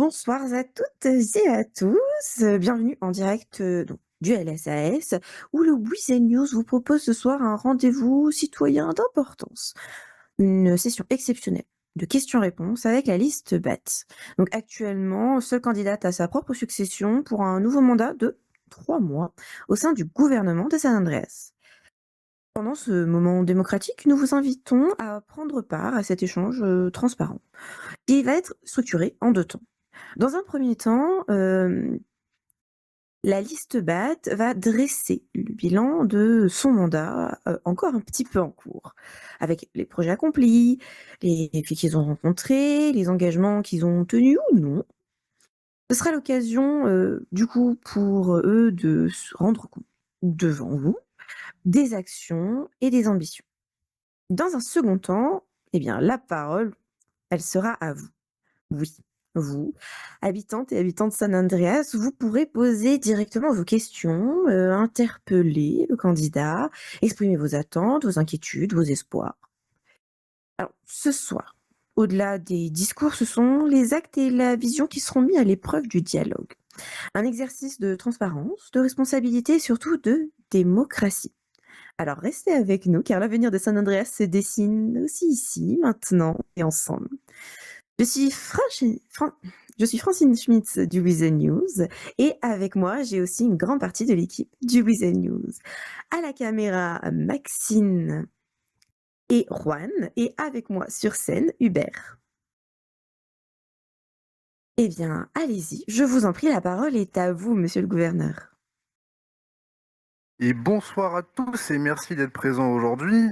Bonsoir à toutes et à tous, bienvenue en direct, donc du LSAS où le Weekend News vous propose ce soir un rendez-vous citoyen d'importance. Une session exceptionnelle de questions-réponses avec la liste BAT. Donc actuellement, seule candidate à sa propre succession pour un nouveau mandat de 3 mois au sein du gouvernement de San Andreas. Pendant ce moment démocratique, nous vous invitons à prendre part à cet échange, transparent, qui va être structuré en 2 temps. Dans un premier temps, la liste BAT va dresser le bilan de son mandat, encore un petit peu en cours, avec les projets accomplis, les filles qu'ils ont rencontrés, les engagements qu'ils ont tenus ou non. Ce sera l'occasion, du coup, pour eux de se rendre compte, devant vous, des actions et des ambitions. Dans un second temps, eh bien, la parole, elle sera à vous. Oui, vous, habitantes et habitants de San Andreas, vous pourrez poser directement vos questions, interpeller le candidat, exprimer vos attentes, vos inquiétudes, vos espoirs. Alors, ce soir, au-delà des discours, ce sont les actes et la vision qui seront mis à l'épreuve du dialogue. Un exercice de transparence, de responsabilité et surtout de démocratie. Alors restez avec nous car l'avenir de San Andreas se dessine aussi ici, maintenant et ensemble. Je suis je suis Francine Schmitz du Weekend News et avec moi, j'ai aussi une grande partie de l'équipe du Weekend News. À la caméra, Maxine et Juan et avec moi sur scène, Hubert. Eh bien, allez-y, je vous en prie, la parole est à vous, monsieur le gouverneur. Et bonsoir à tous et merci d'être présents aujourd'hui.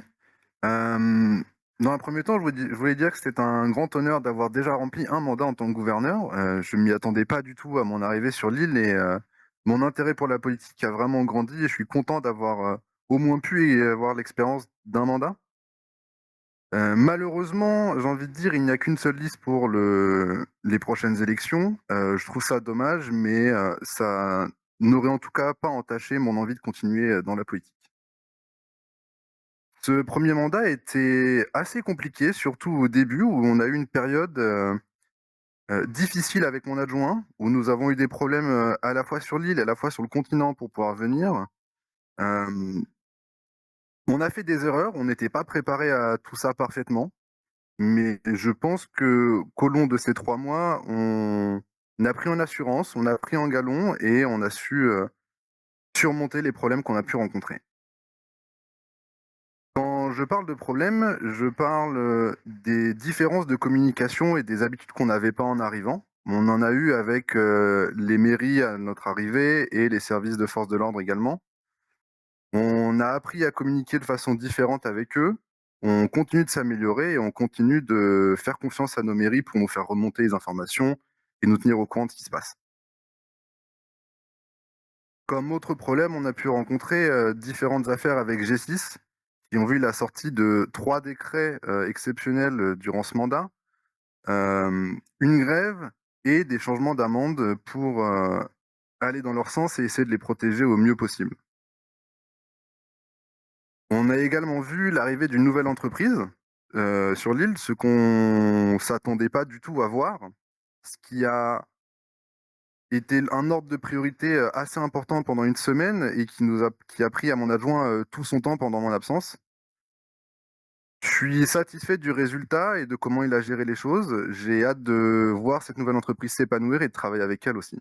Hem, dans un premier temps, je voulais dire que c'était un grand honneur d'avoir déjà rempli un mandat en tant que gouverneur. Je ne m'y attendais pas du tout à mon arrivée sur l'île et mon intérêt pour la politique a vraiment grandi et je suis content d'avoir, au moins pu avoir l'expérience d'un mandat. Malheureusement, j'ai envie de dire, il n'y a qu'une seule liste pour les prochaines élections. Je trouve ça dommage, mais ça n'aurait en tout cas pas entaché mon envie de continuer, dans la politique. Ce premier mandat était assez compliqué, surtout au début où on a eu une période, difficile avec mon adjoint, où nous avons eu des problèmes, à la fois sur l'île, à la fois sur le continent pour pouvoir venir. Hem, on a fait des erreurs, on n'était pas préparé à tout ça parfaitement, mais je pense qu'au long de ces 3 mois, on a pris en assurance, on a pris en galon et on a su, surmonter les problèmes qu'on a pu rencontrer. Quand je parle de problèmes, je parle, des différences de communication et des habitudes qu'on n'avait pas en arrivant. On en a eu avec, les mairies à notre arrivée et les services de force de l'ordre également. On a appris à communiquer de façon différente avec eux. On continue de s'améliorer et on continue de faire confiance à nos mairies pour nous faire remonter les informations et nous tenir au courant de ce qui se passe. Comme autre problème, on a pu rencontrer, différentes affaires avec G6 qui ont vu la sortie de 3 décrets, exceptionnels, durant ce mandat, une grève et des changements d'amende pour, aller dans leur sens et essayer de les protéger au mieux possible. On a également vu l'arrivée d'une nouvelle entreprise, sur l'île, ce qu'on s'attendait pas du tout à voir, ce qui a été un ordre de priorité, assez important pendant une semaine et qui a pris à mon adjoint, tout son temps pendant mon absence. Je suis satisfait du résultat et de comment il a géré les choses. J'ai hâte de voir cette nouvelle entreprise s'épanouir et de travailler avec elle aussi.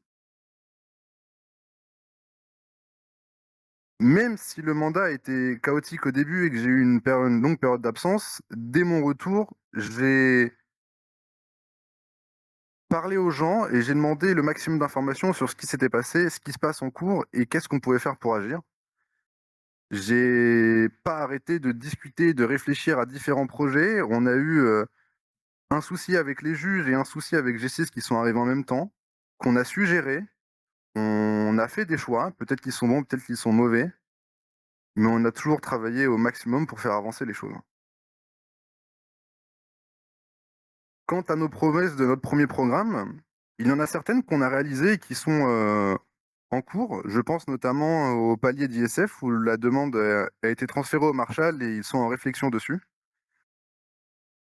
Même si le mandat a été chaotique au début et que j'ai eu une longue période d'absence, dès mon retour, j'ai parlé aux gens et j'ai demandé le maximum d'informations sur ce qui s'était passé, ce qui se passe en cours et qu'est-ce qu'on pouvait faire pour agir. J'ai pas arrêté de discuter, de réfléchir à différents projets. On a eu, un souci avec les juges et un souci avec G6 qui sont arrivés en même temps, qu'on a su gérer. On a fait des choix, peut-être qu'ils sont bons, peut-être qu'ils sont mauvais, mais on a toujours travaillé au maximum pour faire avancer les choses. Quant à nos promesses de notre premier programme, il y en a certaines qu'on a réalisées et qui sont, en cours. Je pense notamment au palier d'ISF où la demande, a été transférée au Marshall et ils sont en réflexion dessus.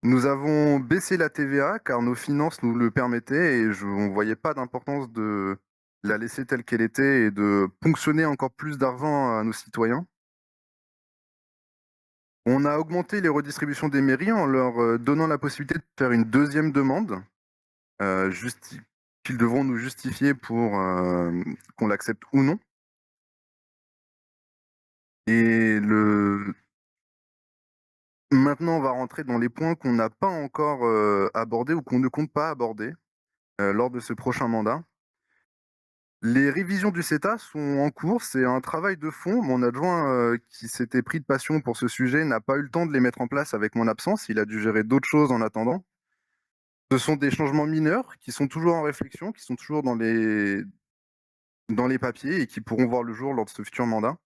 Nous avons baissé la TVA car nos finances nous le permettaient et on ne voyait pas d'importance de la laisser telle qu'elle était et de ponctionner encore plus d'argent à nos citoyens. On a augmenté les redistributions des mairies en leur, donnant la possibilité de faire une deuxième demande, justi qu'ils devront nous justifier pour, qu'on l'accepte ou non. Et le Maintenant, on va rentrer dans les points qu'on n'a pas encore, abordés ou qu'on ne compte pas aborder, lors de ce prochain mandat. Les révisions du CETA sont en cours, c'est un travail de fond. Mon adjoint, qui s'était pris de passion pour ce sujet, n'a pas eu le temps de les mettre en place avec mon absence. Il a dû gérer d'autres choses en attendant. Ce sont des changements mineurs qui sont toujours en réflexion, qui sont toujours dans les papiers et qui pourront voir le jour lors de ce futur mandat.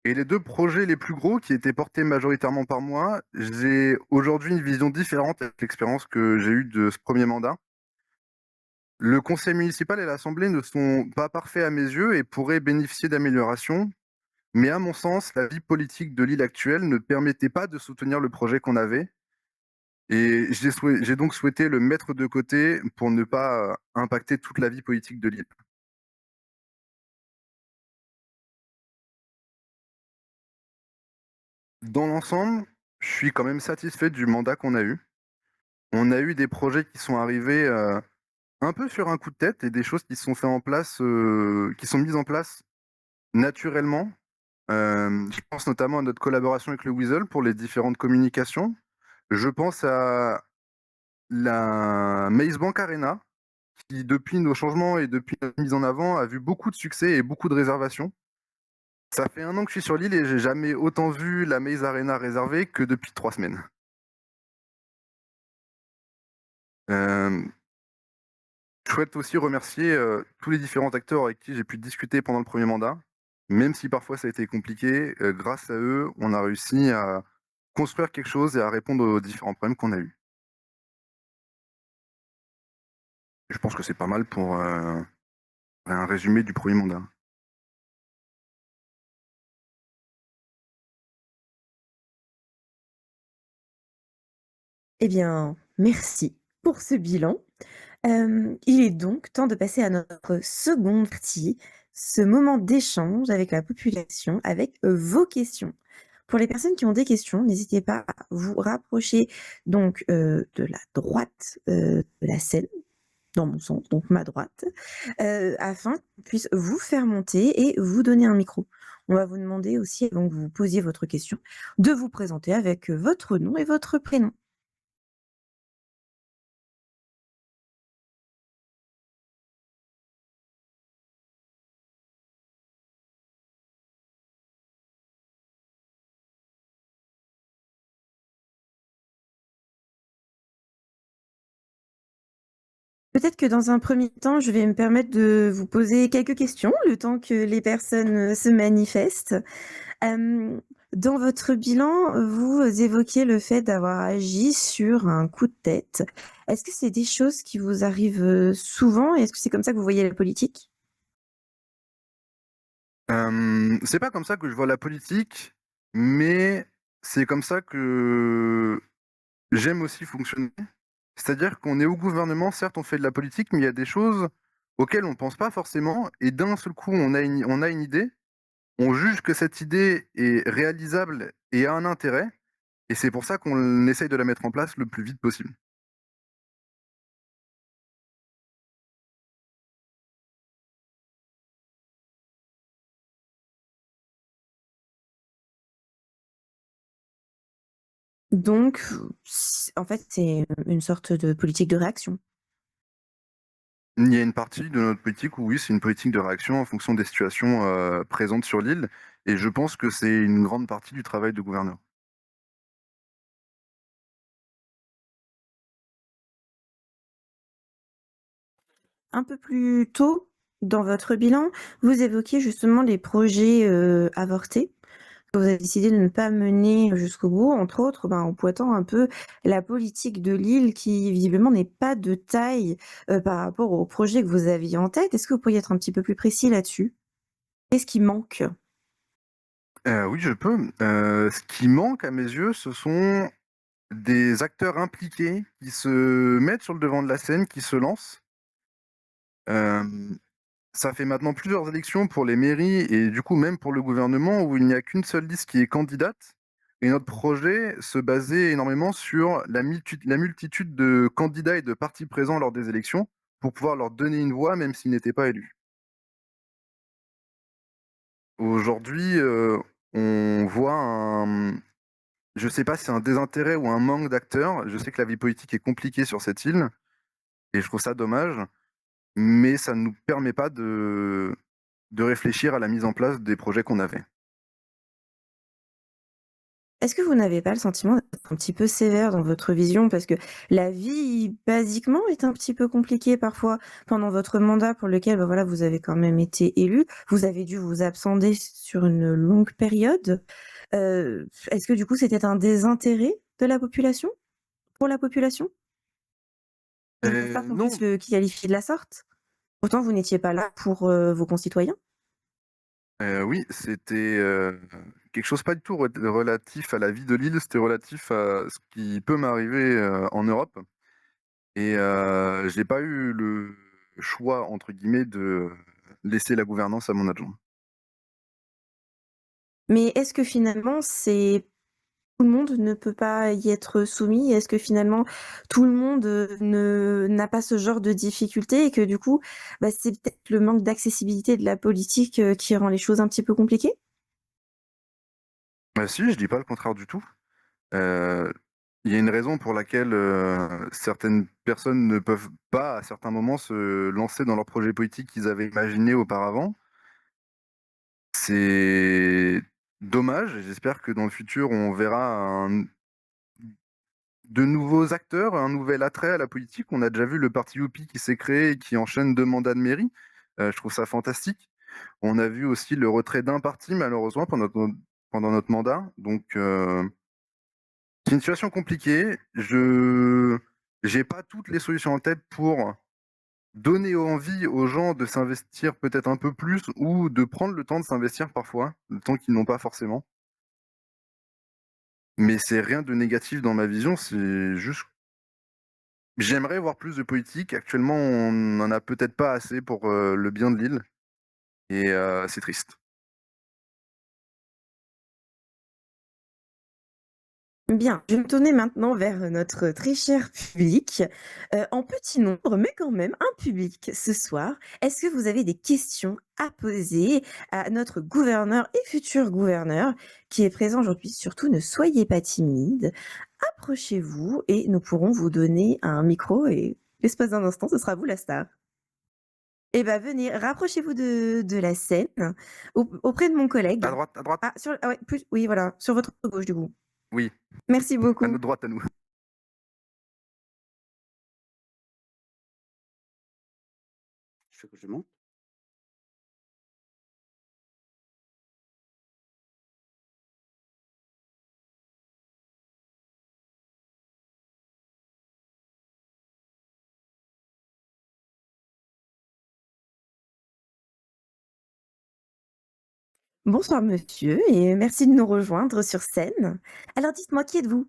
Et les 2 projets les plus gros qui étaient portés majoritairement par moi, j'ai aujourd'hui une vision différente avec l'expérience que j'ai eue de ce premier mandat. Le conseil municipal et l'assemblée ne sont pas parfaits à mes yeux et pourraient bénéficier d'améliorations, mais à mon sens, la vie politique de l'île actuelle ne permettait pas de soutenir le projet qu'on avait et j'ai donc souhaité le mettre de côté pour ne pas, impacter toute la vie politique de l'île. Dans l'ensemble, je suis quand même satisfait du mandat qu'on a eu. On a eu des projets qui sont arrivés, un peu sur un coup de tête et des choses qui sont fait en place, qui sont mises en place naturellement. Je pense notamment à notre collaboration avec le Weasel pour les différentes communications. Je pense à la Maze Bank Arena qui, depuis nos changements et depuis notre mise en avant, a vu beaucoup de succès et beaucoup de réservations. Ça fait 1 an que je suis sur l'île et j'ai jamais autant vu la Maze Arena réservée que depuis 3 semaines. Hem, je souhaite aussi remercier, tous les différents acteurs avec qui j'ai pu discuter pendant le premier mandat. Même si parfois ça a été compliqué, grâce à eux, on a réussi à construire quelque chose et à répondre aux différents problèmes qu'on a eus. Je pense que c'est pas mal pour, un résumé du premier mandat. Eh bien, merci pour ce bilan. Il est donc temps de passer à notre seconde partie, ce moment d'échange avec la population, avec, vos questions. Pour les personnes qui ont des questions, n'hésitez pas à vous rapprocher donc, de la droite, de la scène, dans mon sens, donc ma droite, afin qu'on puisse vous faire monter et vous donner un micro. On va vous demander aussi, avant que vous posiez votre question, de vous présenter avec, votre nom et votre prénom. Peut-être que dans un premier temps, je vais me permettre de vous poser quelques questions, le temps que les personnes, se manifestent. Hem, Dans votre bilan, vous évoquiez le fait d'avoir agi sur un coup de tête. Est-ce que c'est des choses qui vous arrivent, souvent et est-ce que c'est comme ça que vous voyez la politique? C'est pas comme ça que je vois la politique, mais c'est comme ça que j'aime aussi fonctionner. C'est-à-dire qu'on est au gouvernement, certes, on fait de la politique, mais il y a des choses auxquelles on pense pas forcément et d'un seul coup, on a une idée, on juge que cette idée est réalisable et a un intérêt et c'est pour ça qu'on essaye de la mettre en place le plus vite possible. Donc, en fait, c'est une sorte de politique de réaction. Il y a une partie de notre politique où oui, c'est une politique de réaction en fonction des situations, présentes sur l'île et je pense que c'est une grande partie du travail de gouverneur. Un peu plus tôt dans votre bilan, vous évoquiez justement les projets, avortés. Vous avez décidé de ne pas mener jusqu'au bout, entre autres, ben, en pointant un peu la politique de l'île qui visiblement n'est pas de taille, par rapport au projet que vous aviez en tête. Est-ce que vous pourriez être un petit peu plus précis là-dessus? Qu'est-ce qui manque? Oui, je peux. Ce qui manque à mes yeux, ce sont des acteurs impliqués qui se mettent sur le devant de la scène, qui se lancent. Hem, Ça fait maintenant plusieurs élections pour les mairies et du coup même pour le gouvernement où il n'y a qu'une seule liste qui est candidate et notre projet se basait énormément sur la multitude de candidats et de partis présents lors des élections pour pouvoir leur donner une voix même s'ils n'étaient pas élus. Aujourd'hui, on voit je sais pas si c'est un désintérêt ou un manque d'acteurs. Je sais que la vie politique est compliquée sur cette île et je trouve ça dommage, mais ça ne nous permet pas de réfléchir à la mise en place des projets qu'on avait. Est-ce que vous n'avez pas le sentiment d'être un petit peu sévère dans votre vision? Parce que la vie, basiquement, est un petit peu compliquée parfois. Pendant votre mandat pour lequel, bah, voilà, vous avez quand même été élu, vous avez dû vous absenter sur une longue période. Est-ce que du coup, c'était un désintérêt de la population? Pour la population? Je ne trouve pas qu'on puisse Non, le qualifier de la sorte. Pourtant, vous n'étiez pas là pour, vos concitoyens. oui, c'était, quelque chose pas du tout relatif à la vie de l'île, c'était relatif à ce qui peut m'arriver, en Europe et j'ai pas eu le «choix» entre guillemets de laisser la gouvernance à mon adjoint. Mais est-ce que finalement, c'est tout le monde ne peut pas y être soumis? Est-ce que finalement tout le monde, ne n'a pas ce genre de difficultés et que du coup, bah, c'est peut-être le manque d'accessibilité de la politique, qui rend les choses un petit peu compliquées? Bah si, je dis pas le contraire du tout. Heu, il y a une raison pour laquelle, certaines personnes ne peuvent pas, à certains moments, se lancer dans leurs projets politiques qu'ils avaient imaginés auparavant. C'est dommage et j'espère que dans le futur, on verra de nouveaux acteurs, un nouvel attrait à la politique. On a déjà vu le parti Youpi qui s'est créé et qui enchaîne 2 mandats de mairie. Je trouve ça fantastique. On a vu aussi le retrait d'un parti malheureusement pendant notre mandat. Donc c'est une situation compliquée. Je j'ai pas toutes les solutions en tête pour donner envie aux gens de s'investir peut-être un peu plus ou de prendre le temps de s'investir parfois, le temps qu'ils n'ont pas forcément. Mais c'est rien de négatif dans ma vision, c'est juste j'aimerais voir plus de politique. Actuellement, on n'en a peut-être pas assez pour, le bien de l'île et c'est triste. Bien, je vais me tourner maintenant vers notre très cher public, en petit nombre, mais quand même un public ce soir. Est-ce que vous avez des questions à poser à notre gouverneur et futur gouverneur qui est présent aujourd'hui? Surtout, ne soyez pas timide, approchez-vous et nous pourrons vous donner un micro et l'espace d'un instant, ce sera vous la star. Eh ben, venez, rapprochez-vous de la scène, auprès de mon À collègue. droite, à droite? Ah, ah ouais, plus, oui, voilà, sur votre gauche du coup. Oui, Merci à beaucoup. notre droite à nous. Je fais que je monte. Bonsoir monsieur et merci de nous rejoindre sur scène. Alors dites-moi qui êtes-vous?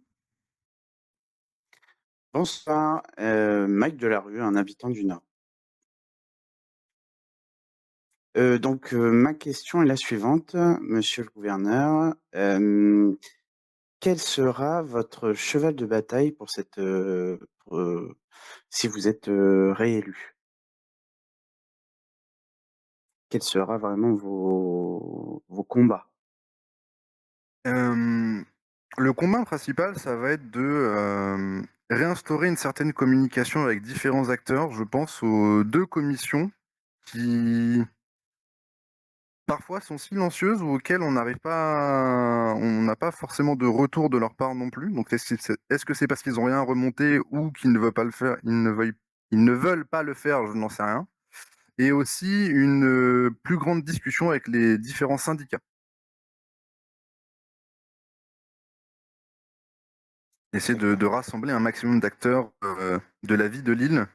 Bonsoir, Mike Delarue, un habitant du Nord. Ma question est la suivante, monsieur le gouverneur. Quel sera votre cheval de bataille pour si vous êtes, réélu? Quels sera vraiment vos combats? Hem, le combat principal, ça va être réinstaurer une certaine communication avec différents acteurs. Je pense aux 2 commissions qui, parfois, sont silencieuses ou auxquelles on n'a pas forcément de retour de leur part non plus. Donc est-ce que c'est parce qu'ils ont rien remonté ou qu'ils ne veulent pas le faire ils ne veulent pas le faire, je n'en sais rien. Et aussi une, plus grande discussion avec les différents syndicats. Essayer de D'accord. rassembler un maximum d'acteurs, de la vie de l'île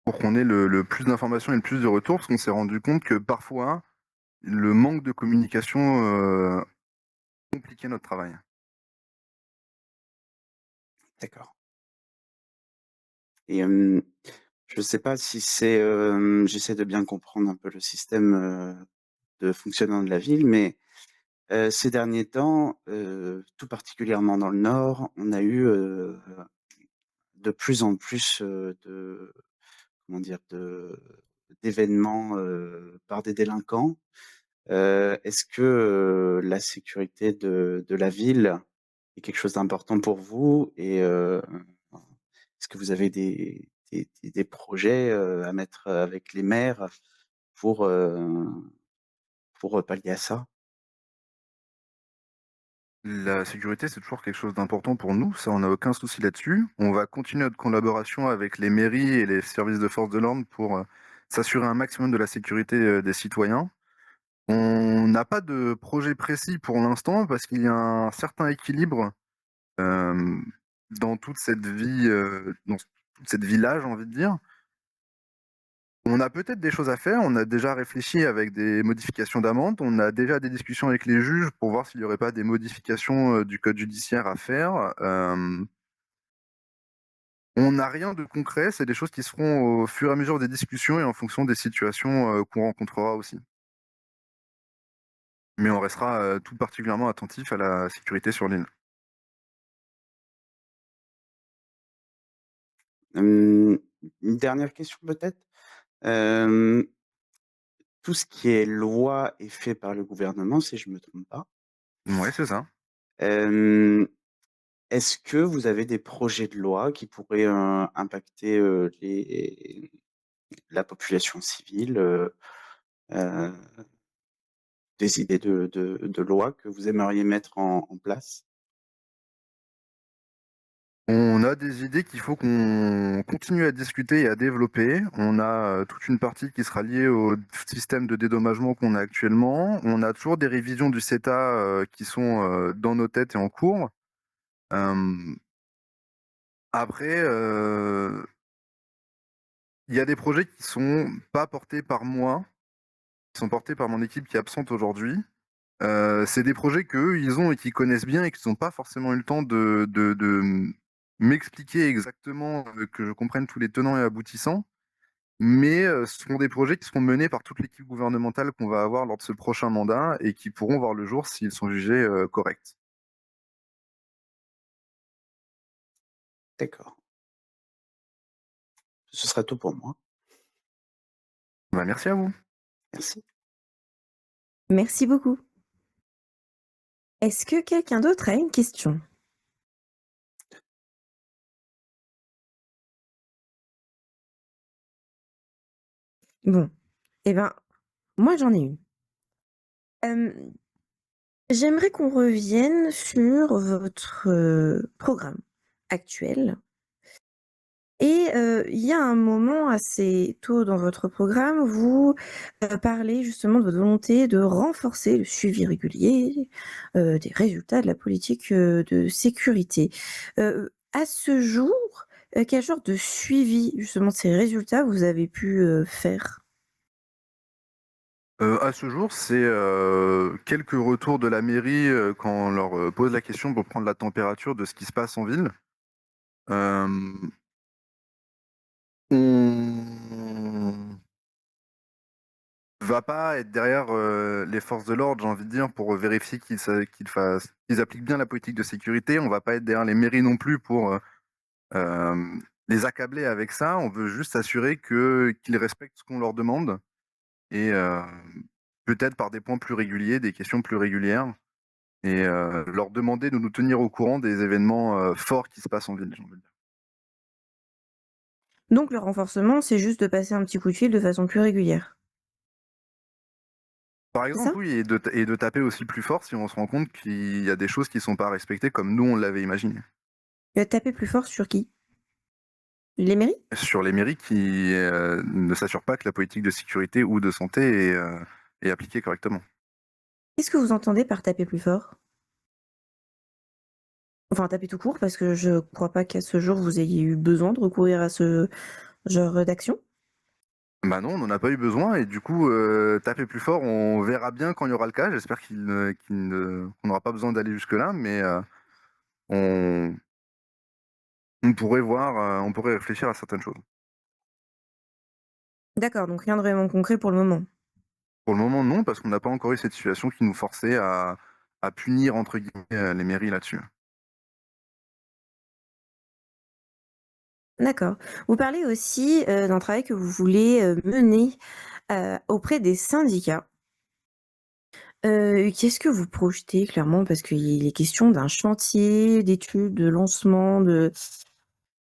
pour qu'on ait le plus d'informations et le plus de retours, parce qu'on s'est rendu compte que parfois, le manque de communication, compliquait notre travail. D'accord. Et je ne sais pas si c'est, j'essaie de bien comprendre un peu le système, de fonctionnement de la ville, mais ces derniers temps, tout particulièrement dans le nord, on a eu, de plus en plus, de comment dire? D'événements, par des délinquants. Est-ce que, la sécurité de la ville est quelque chose d'important pour vous? Et est-ce que vous avez des projets, à mettre, avec les maires pour, heu pallier à ça? La sécurité, c'est toujours quelque chose d'important pour nous, ça, on n'a aucun souci là-dessus. On va continuer notre collaboration avec les mairies et les services de force de l'ordre pour, s'assurer un maximum de la sécurité, des citoyens. On n'a pas de projet précis pour l'instant parce qu'il y a un certain équilibre, hem, dans toute cette vie, dans toute cette vie-là, j'ai envie de dire. On a peut-être des choses à faire, on a déjà réfléchi avec des modifications d'amende, on a déjà des discussions avec les juges pour voir s'il n'y aurait pas des modifications, du code judiciaire à faire. On n'a rien de concret, c'est des choses qui se feront au fur et à mesure des discussions et en fonction des situations, qu'on rencontrera aussi. Mais on restera, tout particulièrement attentif à la sécurité sur l'île. Hem, une dernière question peut-être? Hem, tout ce qui est loi est fait par le gouvernement, si je ne me trompe pas. Ouais, c'est ça. Hem, est-ce que vous avez des projets de loi qui pourraient, impacter, la population civile, heu, des idées de loi que vous aimeriez mettre en place? On a des idées qu'il faut qu'on continue à discuter et à développer. On a, toute une partie qui sera liée au système de dédommagement qu'on a actuellement. On a toujours des révisions du CETA, qui sont, dans nos têtes et en cours. Hem, après, il y a des projets qui sont pas portés par moi, qui sont portés par mon équipe qui est absente aujourd'hui. C'est des projets qu'eux, ils ont et qu'ils connaissent bien et qu'ils ont pas forcément eu le temps de m'expliquer exactement, que je comprenne tous les tenants et aboutissants. Mais, ce seront des projets qui seront menés par toute l'équipe gouvernementale qu'on va avoir lors de ce prochain mandat et qui pourront voir le jour s'ils sont jugés, corrects. D'accord. Ce sera tout pour moi. Bah, merci à vous. Merci. Merci beaucoup. Est-ce que quelqu'un d'autre a une question? Bon, eh ben, moi j'en ai une. Hem, J'aimerais qu'on revienne sur votre, programme actuel et il y a un moment assez tôt dans votre programme, vous, parlez justement de votre volonté de renforcer le suivi régulier, des résultats de la politique, de sécurité. À ce jour, quel genre de suivi justement de ces résultats vous avez pu, faire? À ce jour, c'est, quelques retours de la mairie, quand on leur, pose la question pour prendre la température de ce qui se passe en ville. Hem, on va pas être derrière, les forces de l'ordre, j'ai envie de dire, pour vérifier qu'ils appliquent bien la politique de sécurité. On va pas être derrière les mairies non plus pour, les accabler avec ça. On veut juste s'assurer qu'ils respectent ce qu'on leur demande et peut-être par des points plus réguliers, des questions plus régulières et leur demander de nous tenir au courant des événements, forts qui se passent en ville, j'ai envie de dire. Donc le renforcement, c'est juste de passer un petit coup de fil de façon plus régulière, Par c'est ça? exemple, oui et de taper aussi plus fort si on se rend compte qu'il y a des choses qui sont pas respectées comme nous on l'avait imaginé. Taper plus fort sur qui? Les mairies? Sur les mairies qui, ne s'assurent pas que la politique de sécurité ou de santé est appliquée correctement. Qu'est-ce que vous entendez par taper plus fort? Enfin, taper tout court parce que je crois pas qu'à ce jour vous ayez eu besoin de recourir à ce genre d'action. Bah non, on n'en a pas eu besoin et du coup, taper plus fort, on verra bien quand il y aura le cas. J'espère qu'on n'aura pas besoin d'aller jusque-là, mais on on pourrait réfléchir à certaines choses. D'accord, donc rien de vraiment concret pour le moment. Pour le moment, non, parce qu'on n'a pas encore eu cette situation qui nous forçait à «punir» entre guillemets, les mairies là-dessus. D'accord. Vous parlez aussi, d'un travail que vous voulez, mener, auprès des syndicats. Qu'est-ce que vous projetez clairement? Parce qu'il est question d'un chantier, d'études, de lancement, de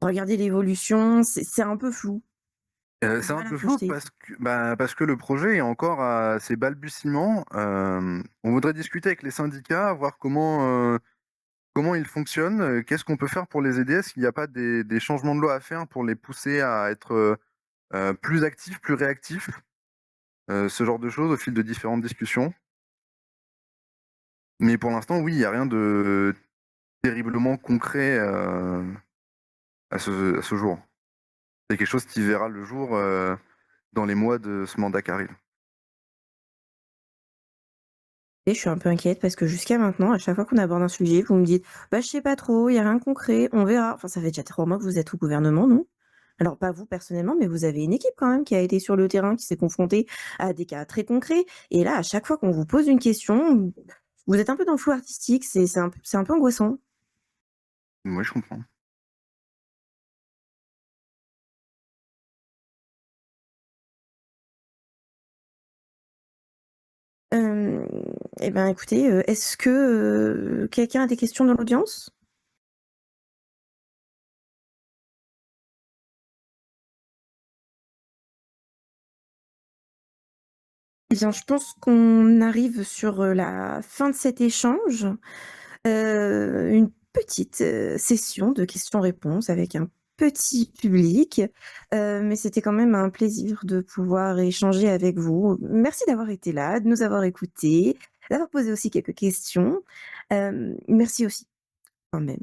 regarder l'évolution, c'est un peu flou. J'ai C'est du un mal à me peu flou projeter. parce que le projet est encore à ses balbutiements. On voudrait discuter avec les syndicats, voir comment ils fonctionnent, qu'est-ce qu'on peut faire pour les aider? Est-ce qu'il n'y a pas des changements de loi à faire pour les pousser à être, plus actifs, plus réactifs? Ce genre de choses au fil de différentes discussions. Mais pour l'instant, oui, il y a rien de terriblement concret, à ce jour. C'est quelque chose qui verra le jour, dans les mois de ce mandat qui arrive. Et je suis un peu inquiète parce que jusqu'à maintenant, à chaque fois qu'on aborde un sujet, vous me dites: «Bah, je sais pas trop, il y a rien de concret, on verra». Enfin, ça fait déjà 3 mois que vous êtes au gouvernement, non? Alors pas vous personnellement, mais vous avez une équipe quand même qui a été sur le terrain, qui s'est confrontée à des cas très concrets et là, à chaque fois qu'on vous pose une question, vous êtes un peu dans le flou artistique, c'est un peu angoissant. Oui, je comprends. Hem et ben, écoutez, est-ce que, quelqu'un a des questions dans l'audience? Eh bien, je pense qu'on arrive sur, la fin de cet échange. Une petite, session de questions-réponses avec un petit public, mais c'était quand même un plaisir de pouvoir échanger avec vous. Merci d'avoir été là, de nous avoir écoutés, d'avoir posé aussi quelques questions. Merci aussi quand même,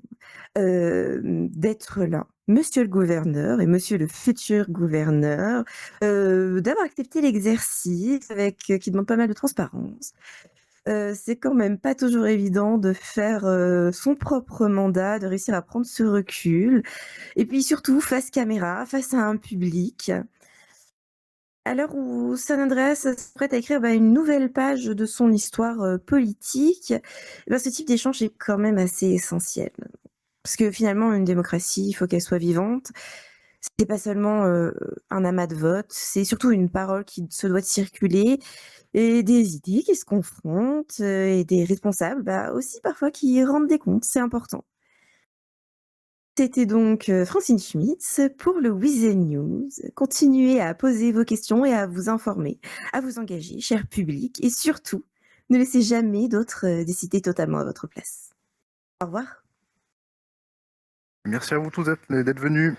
d'être là, monsieur le gouverneur et monsieur le futur gouverneur, d'avoir accepté l'exercice avec qui demande pas mal de transparence. C'est quand même pas toujours évident de faire, son propre mandat, de réussir à prendre ce recul et puis surtout face caméra, face à un public. À l'heure où San Andreas s'apprête à écrire, bah, une nouvelle page de son histoire, politique, eh ben, ce type d'échange est quand même assez essentiel. Parce que finalement une démocratie, il faut qu'elle soit vivante. C'est pas seulement, un amas de votes, c'est surtout une parole qui se doit de circuler et des idées qui se confrontent, et des responsables, bah, aussi parfois qui rendent des comptes, c'est important. C'était donc, Francine Schmitz pour le Weasel News. Continuez à poser vos questions et à vous informer, à vous engager, cher public et surtout, ne laissez jamais d'autres, décider totalement à votre place. Au revoir. Merci à vous tous d'être venus.